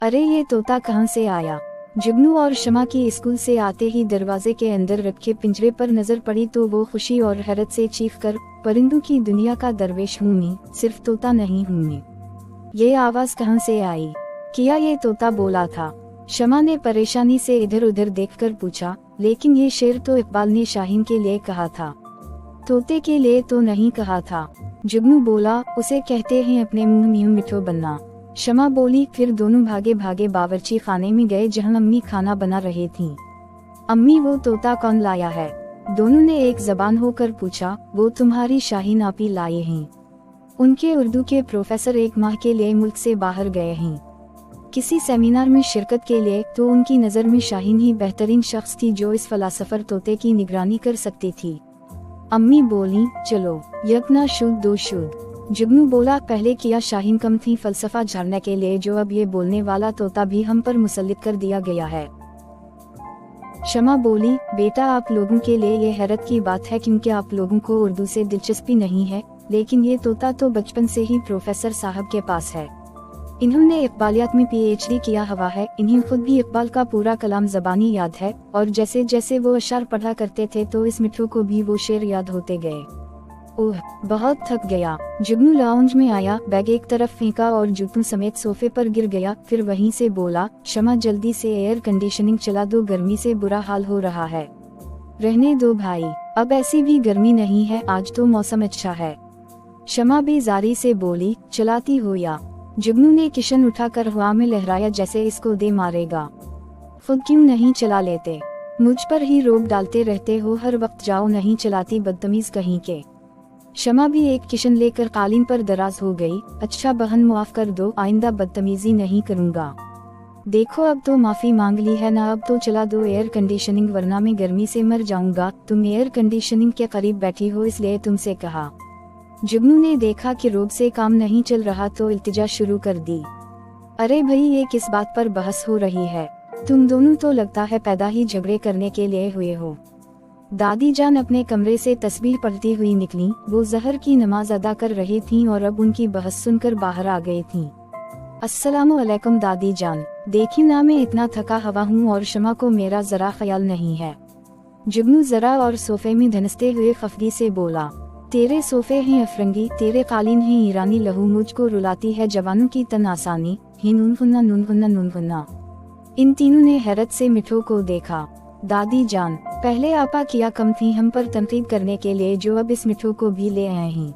अरे ये तोता कहाँ से आया। जुगनू और शमा की स्कूल से आते ही दरवाजे के अंदर रखे पिंजरे पर नजर पड़ी तो वो खुशी और हैरत से चीख कर, परिंदों की दुनिया का दरवेश हूँ मैं, सिर्फ तोता नहीं हूँ मैं। ये आवाज कहाँ से आई? किया ये तोता बोला था। शमा ने परेशानी से इधर उधर देखकर पूछा, लेकिन ये शेर तो इकबाल ने शाहीन के लिए कहा था, तोते के लिए तो नहीं कहा था। जुगनू बोला, उसे कहते हैं अपने मुंह में मिठो बनना। शमा बोली, फिर दोनों भागे भागे बावर्ची खाने में गए जहां अम्मी खाना बना रही थीं। अम्मी वो तोता कौन लाया है? दोनों ने एक जबान होकर पूछा। वो तुम्हारी शाहीन आपी लाए हैं। उनके उर्दू के प्रोफेसर एक माह के लिए मुल्क से बाहर गए हैं, किसी सेमिनार में शिरकत के लिए, तो उनकी नज़र में शाहीन ही बेहतरीन शख्स थी जो इस फलासफर तोते की निगरानी कर सकती थी। अम्मी बोली, चलो एक ना शुद्ध दो शुद्ध। जुगनू बोला, पहले किया शाहीन कम थी फलसफा झाड़ने के लिए, जो अब ये बोलने वाला तोता भी हम पर मुसल्लित कर दिया गया है। शमा बोली, बेटा आप लोगों के लिए ये हैरत की बात है क्योंकि आप लोगों को उर्दू से दिलचस्पी नहीं है, लेकिन ये तोता तो बचपन से ही प्रोफेसर साहब के पास है। इन्होंने इकबालियात में PhD किया हुआ है। इन्हें खुद भी इकबाल का पूरा कलाम जबानी याद है, और जैसे जैसे वो अशार पढ़ा करते थे तो इस मिठू को भी वो शेर याद होते गए। ओह बहुत थक गया। जुगनू लाउंज में आया, बैग एक तरफ फेंका और जूतों समेत सोफे पर गिर गया। फिर वहीं से बोला, शमा जल्दी से एयर कंडीशनिंग चला दो, गर्मी से बुरा हाल हो रहा है। रहने दो भाई, अब ऐसी भी गर्मी नहीं है, आज तो मौसम अच्छा है। शमा बेजारी से बोली, चलाती हो या? जुगनू ने किशन उठाकर हवा में लहराया जैसे इसको दे मारेगा। खुद क्यों नहीं चला लेते? मुझ पर ही रोक डालते रहते हो हर वक्त, जाओ नहीं चलाती बदतमीज कहीं के। शमा भी एक किशन लेकर कालीन पर दराज हो गई। अच्छा बहन माफ कर दो, आइंदा बदतमीजी नहीं करूँगा। देखो अब तो माफी मांग ली है ना, अब तो चला दो एयर कंडीशनिंग, वरना मैं गर्मी से मर जाऊंगा। तुम एयर कंडीशनिंग के करीब बैठी हो इसलिए तुमसे कहा। जुगनू ने देखा कि रोब से काम नहीं चल रहा तो इल्तिजा शुरू कर दी। अरे भाई ये किस बात पर बहस हो रही है? तुम दोनों तो लगता है पैदा ही झगड़े करने के लिए हुए हो। दादी जान अपने कमरे से तस्बीह पढ़ती हुई निकली। वो जहर की नमाज अदा कर रही थीं और अब उनकी बहस सुनकर बाहर आ गई थीं। अस्सलामु अलैकुम दादी जान, देखी ना मैं इतना थका हुआ हूँ और शमा को मेरा जरा ख्याल नहीं है। जुगनू जरा और सोफे में धनसते हुए खफगी से बोला, तेरे सोफे हैं अफरंगी, तेरे कालीन हैं ईरानी, लहू मुझको रुलाती है जवानों की तन आसानी, ही नून हुन्ना नून हुन्ना नून हुन्ना। इन तीनों ने हैरत से मिठू को देखा। दादी जान, पहले आपा किया कम थी हम पर तनकीद करने के लिए, जो अब इस मिठू को भी ले आए हैं।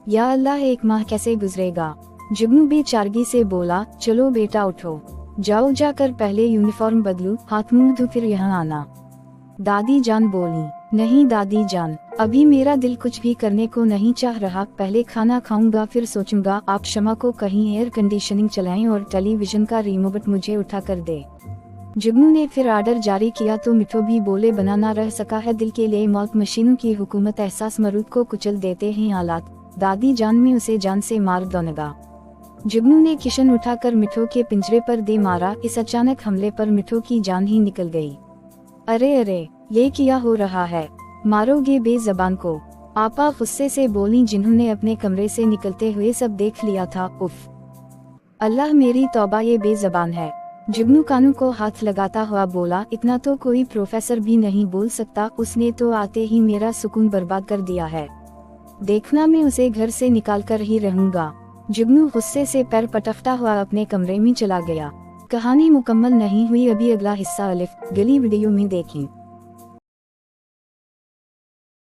या अल्लाह एक माह कैसे गुजरेगा। जुगनू भी चारगी से बोला, चलो बेटा उठो, जाओ जाकर पहले यूनिफॉर्म बदलू, हाथ मुंह धो फिर यहाँ आना। दादी जान बोली, नहीं दादी जान, अभी मेरा दिल कुछ भी करने को नहीं चाह रहा, पहले खाना खाऊंगा फिर सोचूंगा। आप शमा को कहीं एयर कंडीशनिंग चलाएं और टेलीविजन का रिमोट मुझे उठा कर दे। जुगनू ने फिर आर्डर जारी किया तो मिठू भी बोले, बना ना रह सका है दिल के लिए मौत, मशीनों की हुकूमत, एहसास मरूद को कुचल देते हैं आलात। दादी जान में उसे जान से मार दो लगा। जुगनू ने किशन उठाकर मिठू के पिंजरे पर दे मारा। इस अचानक हमले पर मिठू की जान ही निकल गई। अरे अरे ये क्या हो रहा है, मारोगे बेजबान को? आपा गुस्से से बोली, जिन्होंने अपने कमरे से निकलते हुए सब देख लिया था। उफ अल्लाह मेरी तौबा, ये बेजबान है। जुगनू कानों को हाथ लगाता हुआ बोला, इतना तो कोई प्रोफेसर भी नहीं बोल सकता, उसने तो आते ही मेरा सुकून बर्बाद कर दिया है। देखना मैं उसे घर से निकाल कर ही रहूंगा। जुगनू गुस्से से पैर पटकता हुआ अपने कमरे में चला गया। कहानी मुकम्मल नहीं हुई, अभी अगला हिस्सा अलिफ गली वीडियो में देखें।